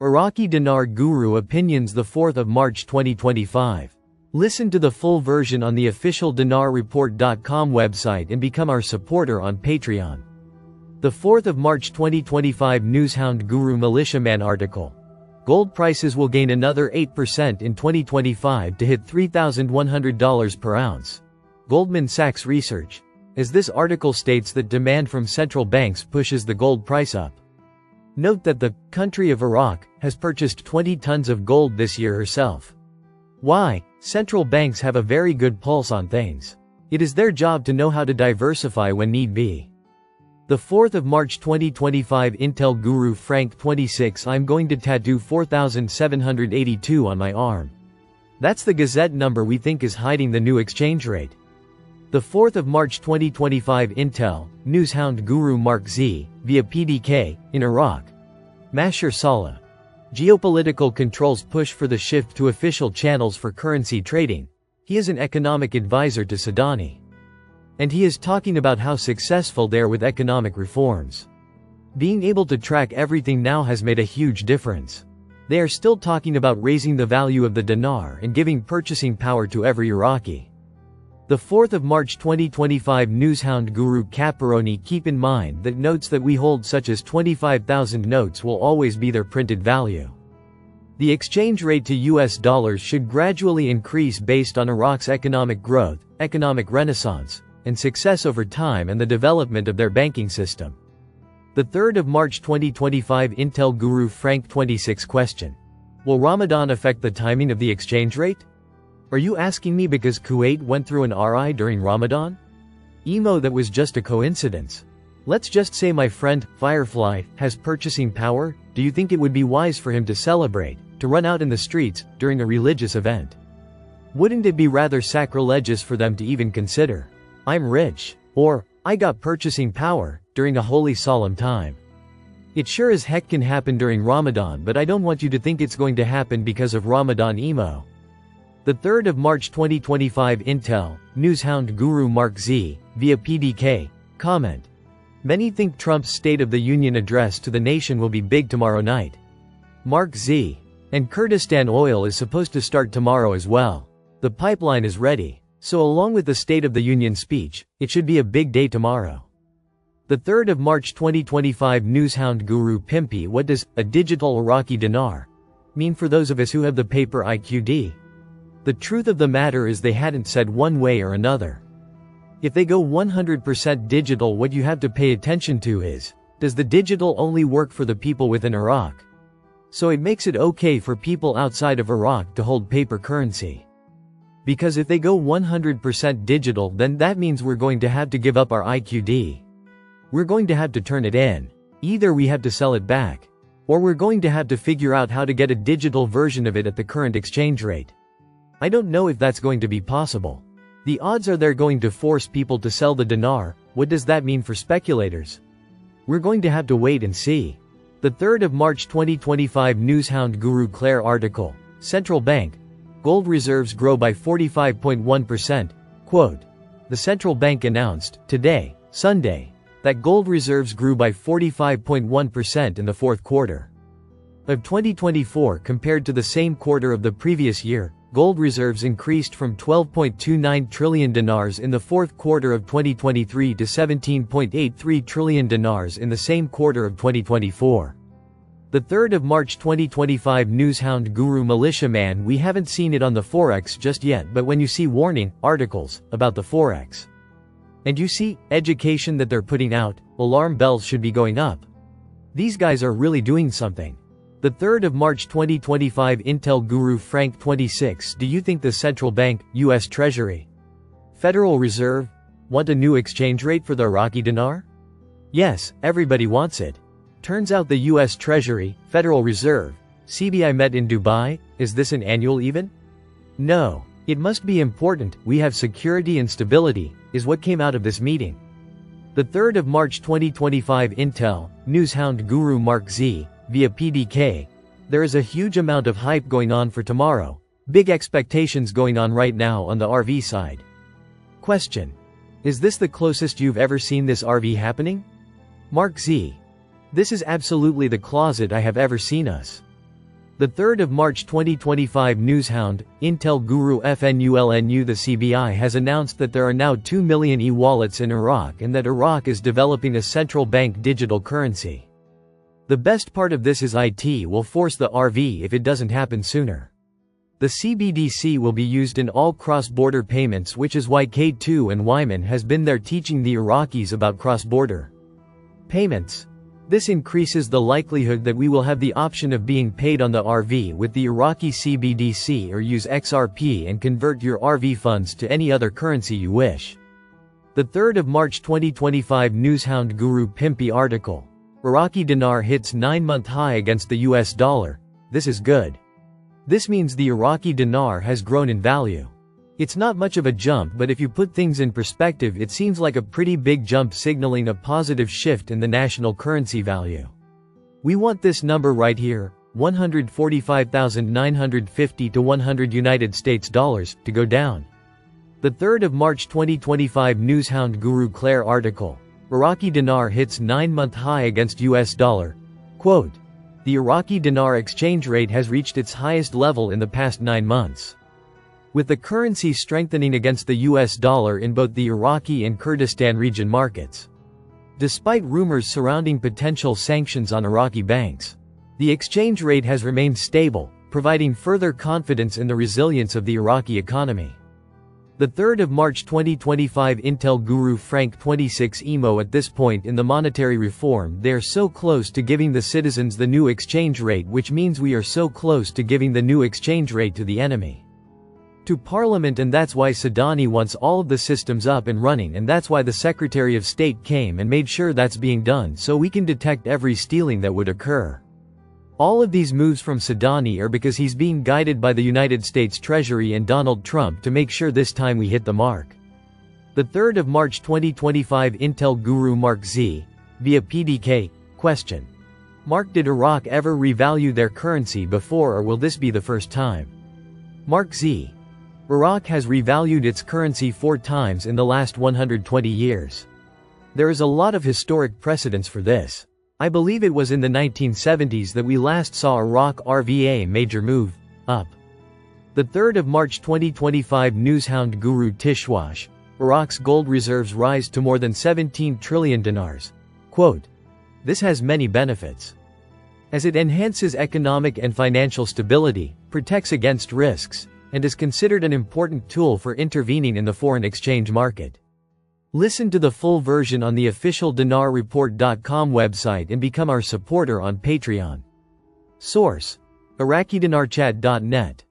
Iraqi Dinar Guru Opinions, the 4th of March 2025. Listen to the full version on the official dinarreport.com website and become our supporter on Patreon. The 4th of March 2025 Newshound Guru Militiaman article. Gold prices will gain another 8% in 2025 to hit $3,100 per ounce. Goldman Sachs Research. As this article states that demand from central banks pushes the gold price up. Note that the country of Iraq has purchased 20 tons of gold this year herself. Why? Central banks have a very good pulse on things. It is their job to know how to diversify when need be. The 4th of March 2025 Intel Guru Frank 26. I'm going to tattoo 4,782 on my arm. That's the Gazette number we think is hiding the new exchange rate. The 4th of March 2025 Intel, Newshound Guru Mark Z, via PDK, in Iraq. Mashar Saleh. Geopolitical controls push for the shift to official channels for currency trading. He is an economic advisor to Sadani. And he is talking about how successful they are with economic reforms. Being able to track everything now has made a huge difference. They are still talking about raising the value of the dinar and giving purchasing power to every Iraqi. The 4th of March 2025 Newshound Guru Caparoni. Keep in mind that notes that we hold such as 25,000 notes will always be their printed value. The exchange rate to US dollars should gradually increase based on Iraq's economic growth, economic renaissance, and success over time and the development of their banking system. The 3rd of March 2025 Intel Guru Frank 26 question. Will Ramadan affect the timing of the exchange rate? Are you asking me because Kuwait went through an RI during Ramadan? Emo, that was just a coincidence. Let's just say my friend, Firefly, has purchasing power. Do you think it would be wise for him to celebrate, to run out in the streets, during a religious event? Wouldn't it be rather sacrilegious for them to even consider, I'm rich, or, I got purchasing power, during a holy solemn time? It sure as heck can happen during Ramadan, but I don't want you to think it's going to happen because of Ramadan emo. The 3rd of March 2025 Intel, Newshound Guru Mark Z, via PDK, comment. Many think Trump's State of the Union address to the nation will be big tomorrow night. Mark Z. And Kurdistan Oil is supposed to start tomorrow as well. The pipeline is ready, so along with the State of the Union speech, it should be a big day tomorrow. The 3rd of March 2025 Newshound Guru Pimpy. What does a digital Iraqi dinar mean for those of us who have the paper IQD? The truth of the matter is they hadn't said one way or another. If they go 100% digital, what you have to pay attention to is, does the digital only work for the people within Iraq? So it makes it okay for people outside of Iraq to hold paper currency. Because if they go 100% digital, then that means we're going to have to give up our IQD. We're going to have to turn it in. Either we have to sell it back, or we're going to have to figure out how to get a digital version of it at the current exchange rate. I don't know if that's going to be possible. The odds are they're going to force people to sell the dinar. What does that mean for speculators? We're going to have to wait and see. The 3rd of March 2025 Newshound Guru Claire article. Central Bank. Gold reserves grow by 45.1%. Quote. The central bank announced, today, Sunday, that gold reserves grew by 45.1% in the fourth quarter of 2024 compared to the same quarter of the previous year. Gold reserves increased from 12.29 trillion dinars in the fourth quarter of 2023 to 17.83 trillion dinars in the same quarter of 2024. The 3rd of March 2025 Newshound Guru Militiaman. We haven't seen it on the Forex just yet, but when you see warning articles about the Forex, and you see education that they're putting out, alarm bells should be going up. These guys are really doing something. The 3rd of March 2025 Intel Guru Frank 26. Do you think the central bank, U.S. Treasury, Federal Reserve, want a new exchange rate for the Iraqi dinar? Yes, everybody wants it. Turns out the U.S. Treasury, Federal Reserve, CBI met in Dubai. Is this an annual even? No. It must be important. We have security and stability, is what came out of this meeting. The 3rd of March 2025 Intel, Newshound Guru Mark Z, via PDK. There is a huge amount of hype going on for tomorrow. Big expectations going on right now on the RV side. Question. Is this the closest you've ever seen this RV happening? Mark Z. This is absolutely the closet I have ever seen us. The 3rd of March 2025 Newshound, Intel Guru FNULNU. The CBI has announced that there are now 2 million e-wallets in Iraq and that Iraq is developing a central bank digital currency. The best part of this is IT will force the RV if it doesn't happen sooner. The CBDC will be used in all cross-border payments, which is why K2 and Wyman has been there teaching the Iraqis about cross-border payments. This increases the likelihood that we will have the option of being paid on the RV with the Iraqi CBDC or use XRP and convert your RV funds to any other currency you wish. The 3rd of March 2025 Newshound Guru Pimpy article. Iraqi dinar hits 9-month high against the US dollar. This is good. This means the Iraqi dinar has grown in value. It's not much of a jump, but if you put things in perspective, it seems like a pretty big jump, signaling a positive shift in the national currency value. We want this number right here, 145,950 to 100 United States dollars, to go down. The 3rd of March 2025 Newshound Guru Claire article. Iraqi dinar hits 9-month high against US dollar. Quote, the Iraqi dinar exchange rate has reached its highest level in the past 9 months. With the currency strengthening against the US dollar in both the Iraqi and Kurdistan region markets. Despite rumors surrounding potential sanctions on Iraqi banks, the exchange rate has remained stable, providing further confidence in the resilience of the Iraqi economy. The 3rd of March 2025 Intel Guru Frank 26 Emo. At this point in the monetary reform, they are so close to giving the citizens the new exchange rate, which means we are so close to giving the new exchange rate to the enemy. To Parliament, and that's why Sadani wants all of the systems up and running, and that's why the Secretary of State came and made sure that's being done so we can detect every stealing that would occur. All of these moves from Sadani are because he's being guided by the United States Treasury and Donald Trump to make sure this time we hit the mark. The 3rd of March 2025 Intel Guru Mark Z. Via PDK. Question. Mark, did Iraq ever revalue their currency before, or will this be the first time? Mark Z. Iraq has revalued its currency 4 times in the last 120 years. There is a lot of historic precedence for this. I believe it was in the 1970s that we last saw Iraq RVA major move up. The 3rd of March 2025 Newshound Guru Tishwash. Iraq's gold reserves rise to more than 17 trillion dinars. Quote, this has many benefits, as it enhances economic and financial stability, protects against risks, and is considered an important tool for intervening in the foreign exchange market. Listen to the full version on the official dinarreport.com website and become our supporter on Patreon. Source: IraqiDinarChat.net